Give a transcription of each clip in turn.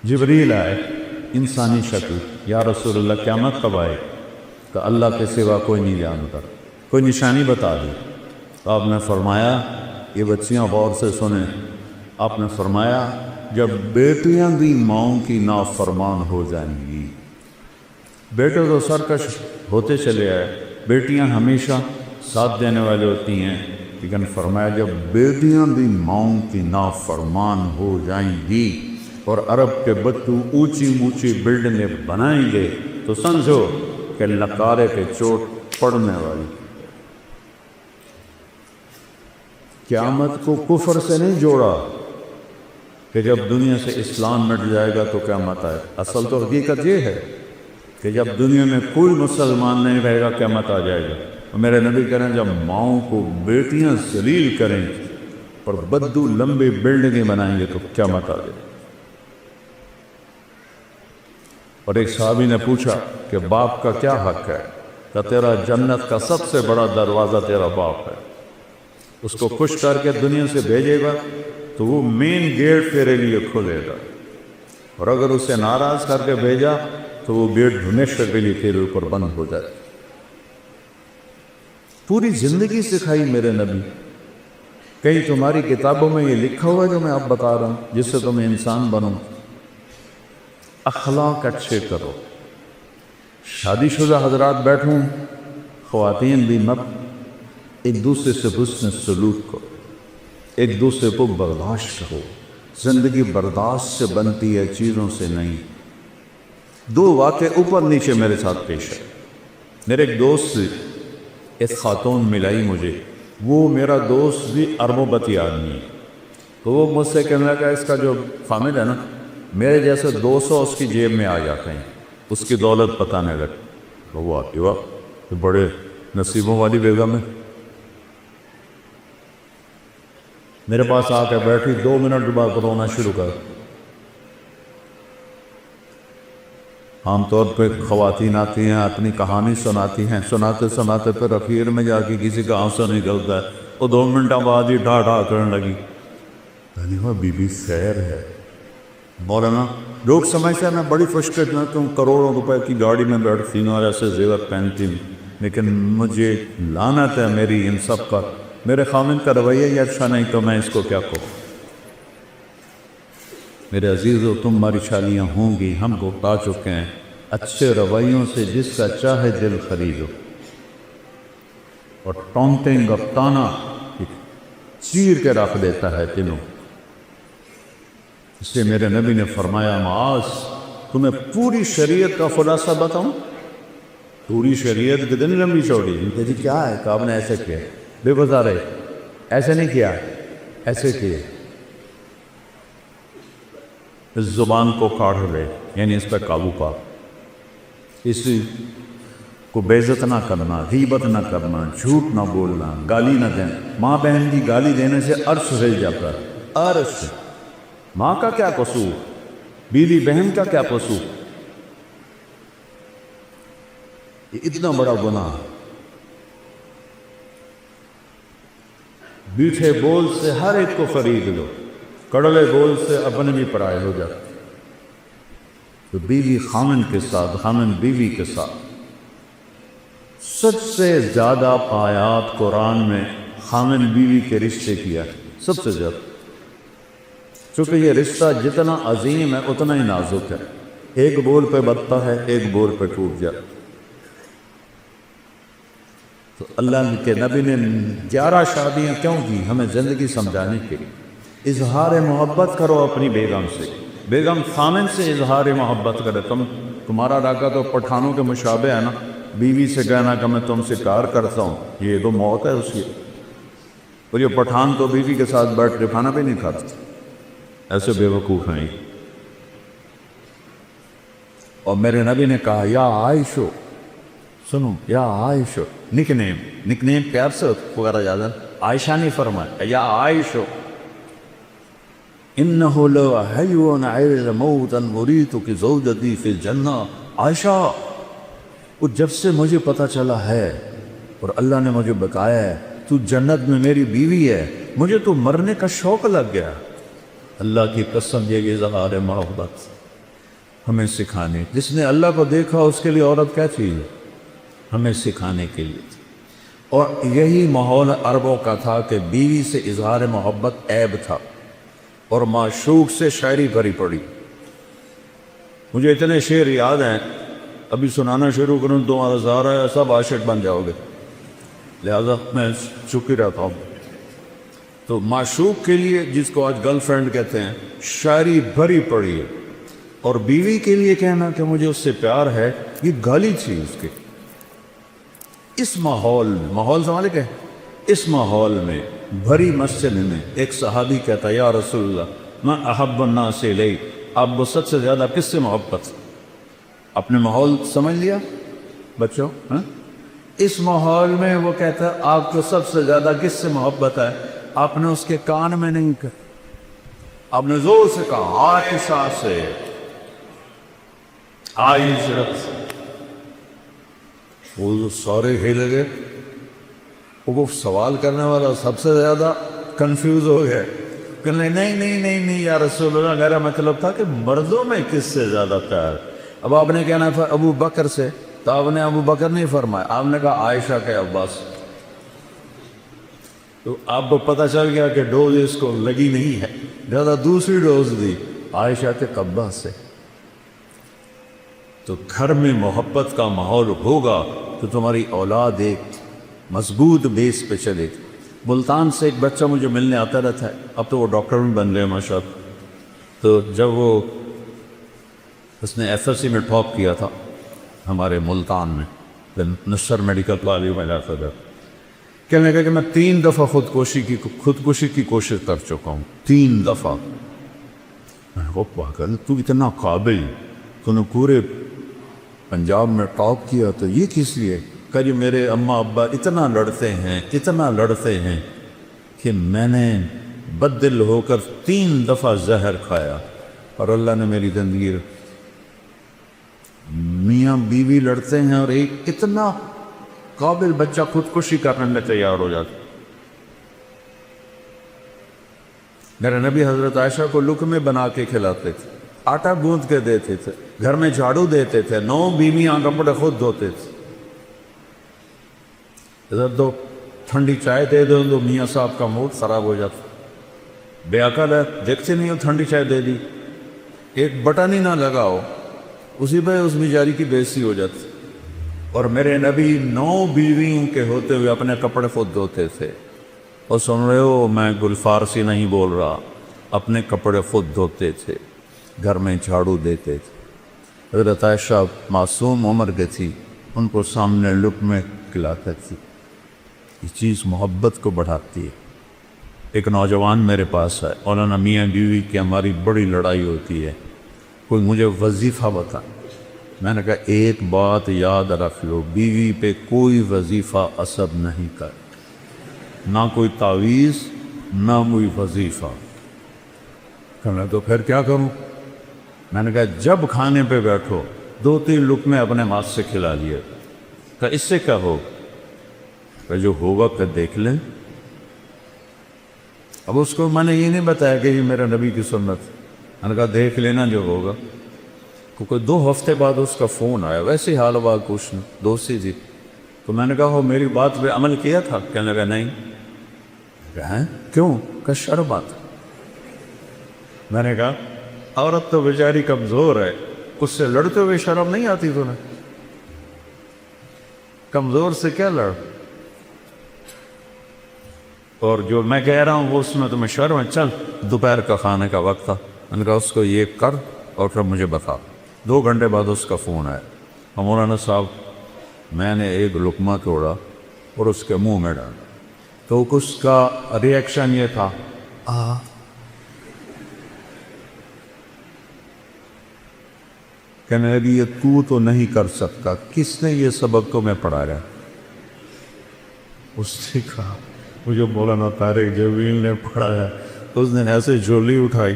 جبریل آئے انسانی شکل، یا رسول اللہ قیامت کب آئے؟ کہ اللہ کے سوا کوئی نہیں جانتا، کوئی نشانی بتا دی۔ تو آپ نے فرمایا، یہ بچیاں غور سے سنیں، آپ نے فرمایا جب بیٹیاں بھی ماؤں کی نافرمان ہو جائیں گی۔ بیٹے تو سرکش ہوتے چلے آئے، بیٹیاں ہمیشہ ساتھ دینے والے ہوتی ہیں، لیکن فرمایا جب بیٹیاں بھی ماؤں کی نافرمان ہو جائیں گی اور عرب کے بچوں اونچی اونچی بلڈنگیں بنائیں گے تو سمجھو کہ لکارے کے چوٹ پڑنے والی۔ قیامت کو کفر سے نہیں جوڑا کہ جب دنیا سے اسلام مٹ جائے گا تو قیامت آئے۔ اصل تو حقیقت یہ ہے کہ جب دنیا میں کوئی مسلمان نہیں رہے گا قیامت آ جائے گا۔ اور میرے نبی کہہ رہے ہیں جب ماؤں کو بیٹیاں ذلیل کریں اور بدو لمبی بلڈنگیں بنائیں گے تو قیامت آ جائے گا۔ اور ایک صحابی نے پوچھا کہ باپ کا کیا حق ہے؟ کہ تیرا جنت کا سب سے بڑا دروازہ تیرا باپ ہے، اس کو خوش کر کے دنیا سے بھیجے گا تو وہ مین گیٹ تیرے لیے کھولے گا، اور اگر اسے ناراض کر کے بھیجا تو وہ گیٹ ہمیشہ کے لیے تیرے اوپر بند ہو جائے۔ پوری زندگی سکھائی میرے نبی۔ کہیں تمہاری کتابوں میں یہ لکھا ہوا ہے جو میں اب بتا رہا ہوں جس سے تمہیں انسان بنو؟ اخلاق اچھے کرو۔ شادی شدہ حضرات بیٹھوں، خواتین بھی مت، ایک دوسرے سے حسن سلوک کرو، ایک دوسرے کو برداشت کرو۔ زندگی برداشت سے بنتی ہے، چیزوں سے نہیں۔ دو واقعے اوپر نیچے میرے ساتھ پیش ہے۔ میرے ایک دوست سے ایک خاتون ملائی مجھے، وہ میرا دوست بھی اربوں بتی آدمی ہے، تو وہ مجھ سے کہنے لگا اس کا جو فامل ہے نا، میرے جیسے 200 اس کی جیب میں آ جاتے ہیں، اس کی دولت بتانے لگے۔ تو وہ آتی واہ بڑے نصیبوں والی بیگم ہے۔ میرے پاس آ کے بیٹھی، 2 منٹ بعد رونا شروع کر۔ عام طور پہ خواتین آتی ہیں، اپنی کہانی سناتی ہیں، سناتے سناتے پھر اخیر میں جا کے کسی کا آنسو نکلتا ہے، وہ 2 منٹ بعد ہی ڈھا ڈھا کرنے لگی۔ کہنے وہ بی بی خیر ہے۔ مولانا لوگ سمجھتے ہیں میں بڑی خوش قسمت ہوں، کروڑوں روپے کی گاڑی میں بیٹھتی ہوں اور ایسے زیور پہنتی ہوں، لیکن مجھے لعنت ہے میری ان سب کا، میرے خامن کا رویہ ہی اچھا نہیں تو میں اس کو کیا کہوں۔ میرے عزیزو، تمہاری شادیاں ہوں گی، ہم کو بتا چکے ہیں، اچھے رویوں سے جس کا چاہے دل خریدو، اور ٹونٹنگ اور تانا چیر کے رکھ دیتا ہے دلوں۔ اس لیے میرے نبی نے فرمایا معاذ تمہیں پوری شریعت کا خلاصہ بتاؤں؟ پوری شریعت کتنی لمبی چوڑی؟ جی کیا ہے کہ آپ نے ایسے کیا؟ بے گزارے ایسے نہیں کیا، ایسے کیے۔ اس زبان کو کاڑھ لے، یعنی اس پہ قابو پا، اسی کو بے عزت نہ کرنا، غیبت نہ کرنا، جھوٹ نہ بولنا، گالی نہ دینا۔ ماں بہن کی گالی دینے سے عرش ہل جاتا ہے، عرش۔ ماں کا کیا قصور، بیوی بہن کا کیا قصور؟ یہ اتنا بڑا گناہ۔ میٹھے بول سے ہر ایک کو خرید لو، کڑوے بول سے اپنے بھی پرائے ہو جاتے۔ تو بیوی خامن کے ساتھ، خامن بیوی کے ساتھ، سب سے زیادہ آیات قرآن میں خامن بیوی کے رشتے کیا ہے، سب سے زیادہ، چونکہ یہ رشتہ جتنا عظیم ہے اتنا ہی نازک ہے، ایک بول پہ بتتا ہے، ایک بول پہ ٹوٹ جاتا۔ تو اللہ کے نبی نے 11 شادیاں کیوں کی؟ ہمیں زندگی سمجھانے کے لیے۔ اظہار محبت کرو اپنی بیگم سے، بیگم خامن سے اظہار محبت کرے۔ تمہارا راکہ تو پٹھانوں کے مشابہ ہے نا، بیوی سے کہنا کہ میں تم سے پیار کرتا ہوں، یہ تو موت ہے اس کی۔ اور یہ پٹھان تو بیوی کے ساتھ بیٹھ کے کھانا بھی نہیں کھاتا، ایسے بے وقوف ہیں۔ اور میرے نبی نے کہا یا عائشو، سنو یا عائشو، نک نیم پیار سے وغیرہ زیادہ عائشہ نہیں فرمایا، یا عائشو انہو لحیون عیز موتا مریتک زوجتی فی الجنہ۔ عائشہ، وہ جب سے مجھے پتا چلا ہے اور اللہ نے مجھے بتایا ہے تو جنت میں میری بیوی ہے، مجھے تو مرنے کا شوق لگ گیا۔ اللہ کی قسم، یہ اظہار محبت۔ ہمیں سکھانے، جس نے اللہ کو دیکھا اس کے لیے عورت کیا چیز ہے؟ ہمیں سکھانے کے لیے تھی۔ اور یہی ماحول عربوں کا تھا کہ بیوی سے اظہار محبت عیب تھا، اور معشوق سے شاعری بھری پڑی۔ مجھے اتنے شعر یاد ہیں، ابھی سنانا شروع کروں تو تمہارا سارا ہے سب عاشق بن جاؤ گے، لہذا میں چپ ہی رہتا ہوں۔ تو معشوق کے لیے، جس کو آج گرل فرینڈ کہتے ہیں، شاعری بھری پڑی ہے، اور بیوی کے لیے کہنا کہ مجھے اس سے پیار ہے، یہ گالی تھی اس کی۔ اس ماحول سنبھالے کہ اس ماحول میں بھری مسجد میں ایک صحابی کہتا، یا رسول اللہ میں احب الناس الیک، آپ وسعت سے زیادہ کس سے محبت؟ اپنے ماحول سمجھ لیا بچوں؟ اس ماحول میں وہ کہتا ہے آپ کو سب سے زیادہ کس سے محبت ہے؟ آپ نے اس کے کان میں نہیں کہا، آپ نے زور سے کہا عائشہ سے، عائشہ سے۔ وہ سارے ہل گئے، وہ سوال کرنے والا سب سے زیادہ کنفیوز ہو گیا، کہ نہیں یا رسول اللہ، میرا مطلب تھا کہ مردوں میں کس سے زیادہ پیار؟ اب آپ نے کہنا تھا ابو بکر سے، تو آپ نے ابو بکر نہیں فرمایا، آپ نے کہا عائشہ کے عباس۔ تو آپ کو پتہ چل گیا کہ ڈوز اس کو لگی نہیں ہے، زیادہ دوسری ڈوز دی عائشہ کے عباس سے۔ تو گھر میں محبت کا ماحول ہوگا تو تمہاری اولاد ایک مضبوط بیس پہ چلے گی۔ ملتان سے ایک بچہ مجھے ملنے آتا رہتا ہے، اب تو وہ ڈاکٹر بھی بن گئے ماشاء اللہ۔ تو جب اس نے ایف ایس سی میں ٹاپ کیا تھا ہمارے ملتان میں، نصر میڈیکل کالج میں جاتا تھا، کہنے لگا کہ میں 3 دفعہ خودکشی کی کوشش کر چکا ہوں، 3 دفعہ۔ وہ پاگل، تو اتنا قابل، تو نے پورے پنجاب میں ٹاپ کیا، تو یہ کس لیے؟ کہ جی میرے اماں ابا اتنا لڑتے ہیں کہ میں نے بددل ہو کر 3 دفعہ زہر کھایا، اور اللہ نے میری زندگی۔ میاں بیوی لڑتے ہیں اور ایک اتنا قابل بچہ خودکشی کرنے میں تیار ہو جاتا۔ میرے نبی حضرت عائشہ کو لقمے بنا کے کھلاتے تھے، آٹا گوندھ کے دیتے تھے، گھر میں جھاڑو دیتے تھے، 9 بیویاں کپڑے خود دھوتے تھے۔ ادھر دو ٹھنڈی چائے دے دو تو میاں صاحب کا موڈ خراب ہو جاتا، بے عقل ہے، دیکھتے نہیں ہو ٹھنڈی چائے دے دی، ایک بٹن ہی نہ لگاؤ، اسی پہ اس بیچاری کی بے عزتی ہو جاتی۔ اور میرے نبی 9 بیویوں کے ہوتے ہوئے اپنے کپڑے خود دھوتے تھے۔ اور سن رہے ہو، میں گل فارسی نہیں بول رہا، اپنے کپڑے خود دھوتے تھے، گھر میں جھاڑو دیتے تھے۔ حضرت عائشہ معصوم عمر کی تھی، ان کو سامنے لقمے کھلاتے تھی۔ یہ چیز محبت کو بڑھاتی ہے۔ ایک نوجوان میرے پاس ہے، مولانا میاں بیوی کی ہماری بڑی لڑائی ہوتی ہے، کوئی مجھے وظیفہ بتا۔ میں نے کہا ایک بات یاد رکھ لو، بیوی پہ کوئی وظیفہ اثر نہیں کر، نہ کوئی تعویذ نہ کوئی وظیفہ۔ کہنا تو پھر کیا کروں؟ میں نے کہا جب کھانے پہ بیٹھو 2-3 لقمے اپنے ہاتھ سے کھلا لیے، کہ اس سے کیا ہو؟ کہ جو ہوگا پھر دیکھ لیں۔ اب اس کو میں نے یہ نہیں بتایا کہ یہ میرا نبی کی سنت، میں نے کہا دیکھ لینا جو ہوگا۔ کیونکہ 2 ہفتے بعد اس کا فون آیا، ویسے حال بات کچھ دوستی تھی، تو میں نے کہا وہ میری بات پہ عمل کیا تھا؟ کہنے لگا نہیں۔ کہا کیوں؟ کہ شرم بات۔ میں نے کہا عورت تو بیچاری کمزور ہے، اس سے لڑتے ہوئے شرم نہیں آتی تمہیں؟ کمزور سے کیا لڑ؟ اور جو میں کہہ رہا ہوں وہ اس میں تمہیں شرم ہے؟ چل دوپہر کا کھانے کا وقت تھا، میں نے کہا اس کو یہ کر اور پھر مجھے بتا۔ 2 گھنٹے بعد اس کا فون آیا، مولانا صاحب میں نے ایک لقمہ توڑا اور اس کے منہ میں ڈالا، تو اس کا ریئیکشن یہ تھا کہنے لگی یہ تو نہیں کر سکتا، کس نے یہ سبق تمہیں پڑھایا؟ اس نے کہا مجھے مولانا طارق جمیل نے پڑھایا۔ اس نے ایسے جھولی اٹھائی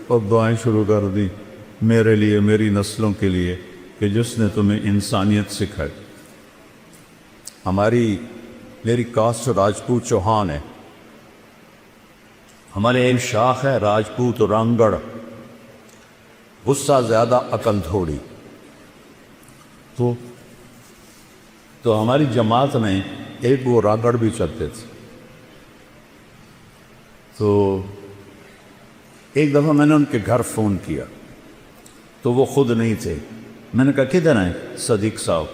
اور دعائیں شروع کر دی میرے لیے، میری نسلوں کے لیے، کہ جس نے تمہیں انسانیت سکھائی۔ میری کاسٹ راجپوت چوہان ہے، ہمارے ایک شاخ ہے راجپوت رنگڑ، غصہ زیادہ عقل تھوڑی. تو ہماری جماعت میں ایک وہ راگڑ بھی چلتے تھے. تو ایک دفعہ میں نے ان کے گھر فون کیا تو وہ خود نہیں تھے. میں نے کہا کدھر ہیں صدیق صاحب؟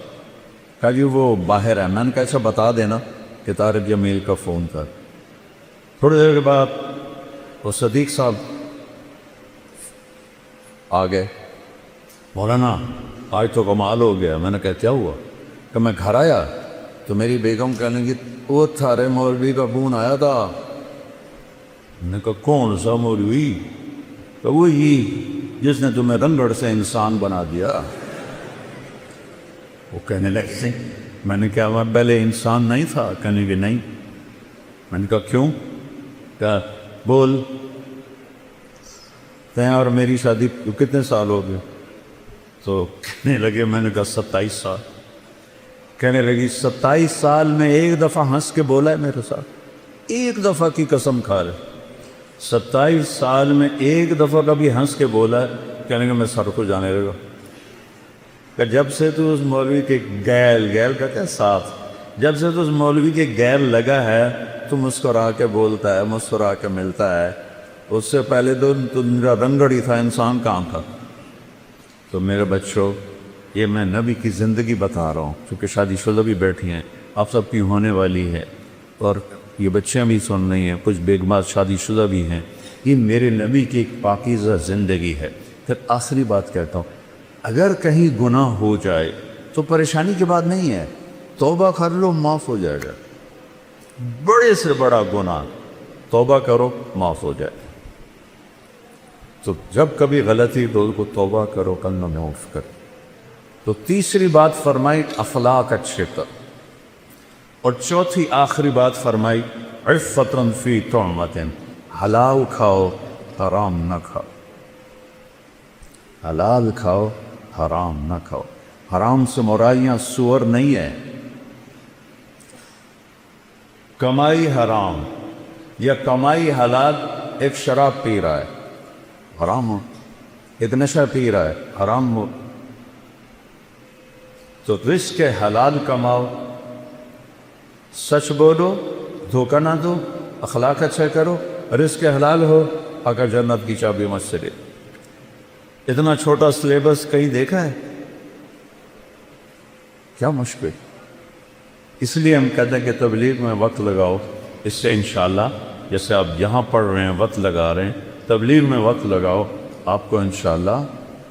کہا جی وہ باہر ہے. میں نے کہا ایسا بتا دینا کہ طارق جمیل کا فون تھا. تھوڑی دیر کے بعد وہ صدیق صاحب آ گئے. مولانا آج تو کمال ہو گیا. میں نے کہا کیا ہوا؟ کہ میں گھر آیا تو میری بیگم کہنے لگی وہ تھارے مولوی کا فون آیا تھا. میں نے کہا کون سا مولوی؟ کہ وہی جس نے تمہیں رنگڑ سے انسان بنا دیا. وہ کہنے لگے میں نے کہا میں پہلے انسان نہیں تھا؟ کہنے کہ نہیں. میں نے کہا کیوں؟ کہا بول تیں اور میری شادی کتنے سال ہو گئے؟ تو کہنے لگے میں نے کہا 27 سال. کہنے لگی 27 سال میں ایک دفعہ ہنس کے بولا ہے میرے ساتھ؟ ایک دفعہ کی قسم کھا رہے. 27 سال میں ایک دفعہ کبھی ہنس کے بولا ہے؟ کہنے کہ میں سر کو جانے لگا. کہ جب سے تو اس مولوی کے گیل کہتے ہیں ساتھ، جب سے تو اس مولوی کے گیل لگا ہے تو مسکرا کے بولتا ہے، مسکرا کے ملتا ہے. اس سے پہلے تو میرا رنگڑی تھا، انسان کہاں تھا. تو میرے بچوں یہ میں نبی کی زندگی بتا رہا ہوں کیونکہ شادی شدہ بھی بیٹھی ہیں، آپ سب کی ہونے والی ہے اور یہ بچیاں بھی سن رہی ہیں، کچھ بیگمات شادی شدہ بھی ہیں. یہ میرے نبی کی ایک پاکیزہ زندگی ہے. پھر آخری بات کہتا ہوں، اگر کہیں گناہ ہو جائے تو پریشانی کی بات نہیں ہے، توبہ کر لو معاف ہو جائے گا. بڑے سے بڑا گناہ توبہ کرو معاف ہو جائے. تو جب کبھی غلطی تو کو توبہ کرو، کلمہ معاف کرو. تو تیسری بات فرمائی اخلاق اچھے کر، اور چوتھی آخری بات فرمائی عفتن فی طعمتن، حلال کھاؤ حرام نہ کھاؤ. حلال کھاؤ حرام نہ کھاؤ. حرام سے مراد سور نہیں ہے. کمائی حرام یا کمائی حلال. ایک شراب پی رہا ہے حرام ہو، ایک نشہ پی رہا ہے حرام ہو. تو رزق حلال کماؤ، سچ بولو، دھوکہ نہ دو، اخلاق اچھا کرو، رزق حلال ہو، اگر جنت کی چابی مجھ سے لے. اتنا چھوٹا سلیبس کہیں دیکھا ہے؟ کیا مشکل. اس لیے ہم کہتے ہیں کہ تبلیغ میں وقت لگاؤ. اس سے انشاءاللہ جیسے آپ یہاں پڑھ رہے ہیں وقت لگا رہے ہیں، تبلیغ میں وقت لگاؤ، آپ کو انشاءاللہ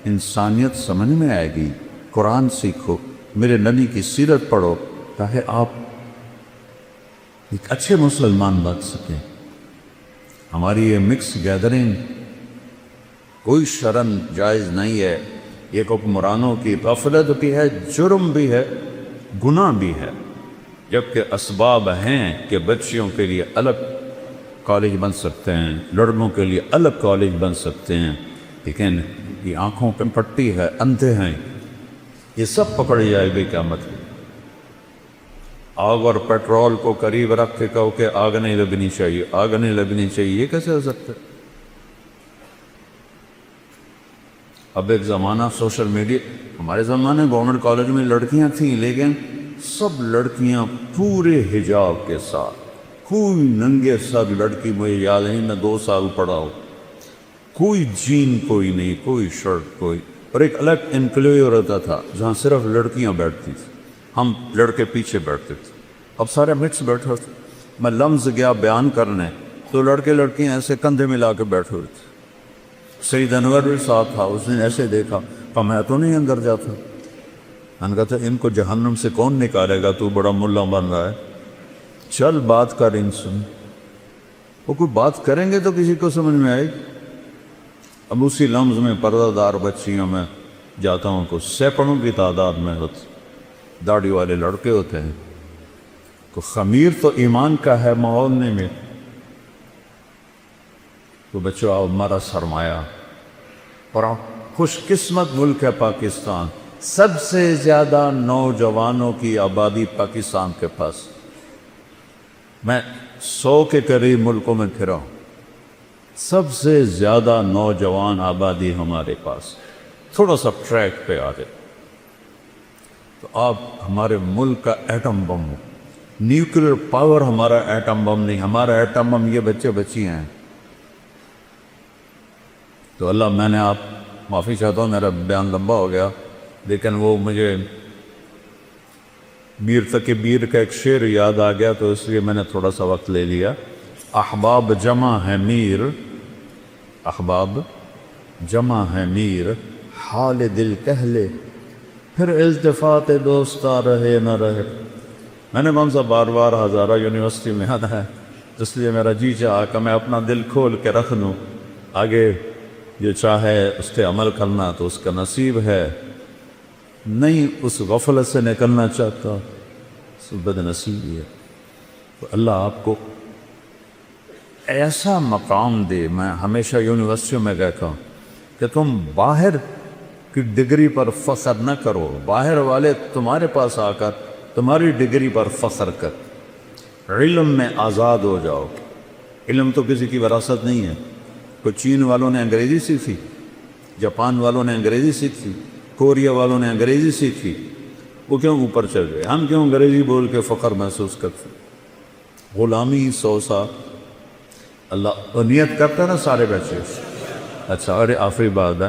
انسانیت سمجھ میں آئے گی. قرآن سیکھو، میرے نبی کی سیرت پڑھو تاکہ آپ ایک اچھے مسلمان بن سکیں. ہماری یہ مکس گیدرنگ کوئی شرم جائز نہیں ہے. یہ حکمرانوں کی غفلت بھی ہے، جرم بھی ہے، گناہ بھی ہے. جبکہ اسباب ہیں کہ بچیوں کے لیے الگ کالج بن سکتے ہیں، لڑکوں کے لیے الگ کالج بن سکتے ہیں، لیکن یہ آنکھوں پہ پٹی ہے، اندھے ہیں، یہ سب پکڑی جائے گی قیامت کی. آگ اور پیٹرول کو قریب رکھ کے کہو کہ آگ نہیں لگنی چاہیے، آگ نہیں لگنی چاہیے، یہ کیسے ہو سکتا ہے؟ اب ایک زمانہ سوشل میڈیا، ہمارے زمانے گورنمنٹ کالج میں لڑکیاں تھیں لیکن سب لڑکیاں پورے حجاب کے ساتھ، کوئی ننگے سر لڑکی مجھے یاد نہیں، میں 2 سال پڑھا ہوں، کوئی جین کوئی نہیں، کوئی شرٹ کوئی. اور ایک الگ انکلیو رہتا تھا جہاں صرف لڑکیاں بیٹھتی تھیں، ہم لڑکے پیچھے بیٹھتے تھے. اب سارے مکس بیٹھے ہوتے. میں لفظ گیا بیان کرنے تو لڑکے لڑکیاں ایسے کندھے ملا کے بیٹھے ہوئے تھے. سید انور بھی ساتھ تھا، اس نے ایسے دیکھا کہ میں تو نہیں اندر جاتا. میں نے کہا تھا ان کو جہنم سے کون نکالے گا، تو بڑا ملا بن رہا ہے، چل بات کر ان سے. وہ کوئی بات کریں گے تو کسی کو سمجھ میں آئے. اب اسی لمز میں پردہ دار بچیوں میں جاتا ہوں کو سینکڑوں کی تعداد میں ہوتے داڑھی والے لڑکے ہوتے ہیں. تو خمیر تو ایمان کا ہے ماحول نہیں میں. تو بچوں آپ ہمارا سرمایہ اور خوش قسمت ملک ہے پاکستان. سب سے زیادہ نوجوانوں کی آبادی پاکستان کے پاس. میں 100 کے قریب ملکوں میں پھرا ہوں. سب سے زیادہ نوجوان آبادی ہمارے پاس، تھوڑا سا ٹریک پہ آ جائے تو آپ ہمارے ملک کا ایٹم بم ہو، نیوکلیر پاور ہمارا ایٹم بم نہیں، ہمارا ایٹم بم یہ بچے بچی ہیں۔ تو اللہ، میں نے آپ معافی چاہتا ہوں، میرا بیان لمبا ہو گیا، لیکن وہ مجھے میر تقی میر کا ایک شعر یاد آ گیا تو اس لیے میں نے تھوڑا سا وقت لے لیا۔ احباب جمع ہے میر، احباب جمع ہے میر، حال دل کہہ لے پھر التفات دوستا رہے نہ رہے۔ میں نے کون سا بار بار ہزارہ یونیورسٹی میں آنا ہے، اس لیے میرا جی چاہا کہ میں اپنا دل کھول کے رکھ لوں، آگے جو چاہے اس پہ عمل کرنا تو اس کا نصیب ہے، نہیں اس غفلت سے نکلنا چاہتا تو بد نصیبی ہے۔ تو اللہ آپ کو ایسا مقام دے۔ میں ہمیشہ یونیورسٹیوں میں کہتا ہوں کہ تم باہر کی ڈگری پر فخر نہ کرو، باہر والے تمہارے پاس آ کر تمہاری ڈگری پر فخر کر، علم میں آزاد ہو جاؤ۔ علم تو کسی کی وراثت نہیں ہے، کوئی چین والوں نے انگریزی سیکھی، جاپان والوں نے انگریزی سیکھی، کوریا والوں نے انگریزی سیکھی، وہ کیوں اوپر چل گئے؟ ہم کیوں انگریزی بول کے فخر محسوس کرتے؟ غلامی 100 سال اللہ نیت کرتا نا سارے بچے۔ اچھا، اور آخری بات ہے،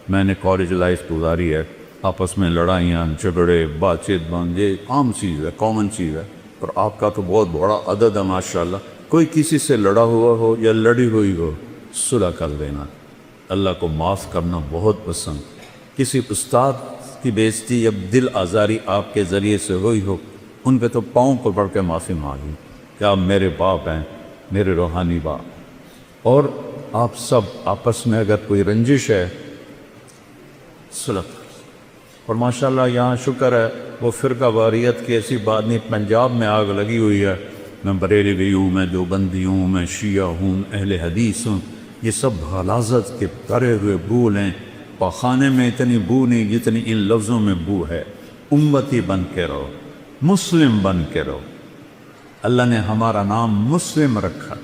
میں نے کالج لائف گزاری ہے، آپس میں لڑائیاں جھگڑے بات چیت بند، یہ عام چیز ہے، کامن چیز ہے، اور آپ کا تو بہت بڑا عدد ہے ماشاءاللہ۔ کوئی کسی سے لڑا ہوا ہو یا لڑی ہوئی ہو، صلح کر دینا۔ اللہ کو معاف کرنا بہت پسند۔ کسی استاد کی بےعزتی یا دل آزاری آپ کے ذریعے سے ہوئی ہو، ان پہ تو پاؤں پکڑ کے معافی مانگی کہ آپ میرے باپ ہیں، میرے روحانی باپ، اور آپ سب آپس میں اگر کوئی رنجش ہے صلح۔ اور ماشاءاللہ یہاں شکر ہے وہ فرقہ واریت کی ایسی بات نہیں، پنجاب میں آگ لگی ہوئی ہے، میں بریلوی ہوں، میں دیوبندی ہوں، میں شیعہ ہوں، اہل حدیث ہوں، یہ سب غلاظت کے کرے ہوئے بھول ہیں۔ پاخانے میں اتنی بو نہیں جتنی ان لفظوں میں بو ہے۔ امتی بن کے رہو، مسلم بن کے رہو۔ اللہ نے ہمارا نام مسلم رکھا۔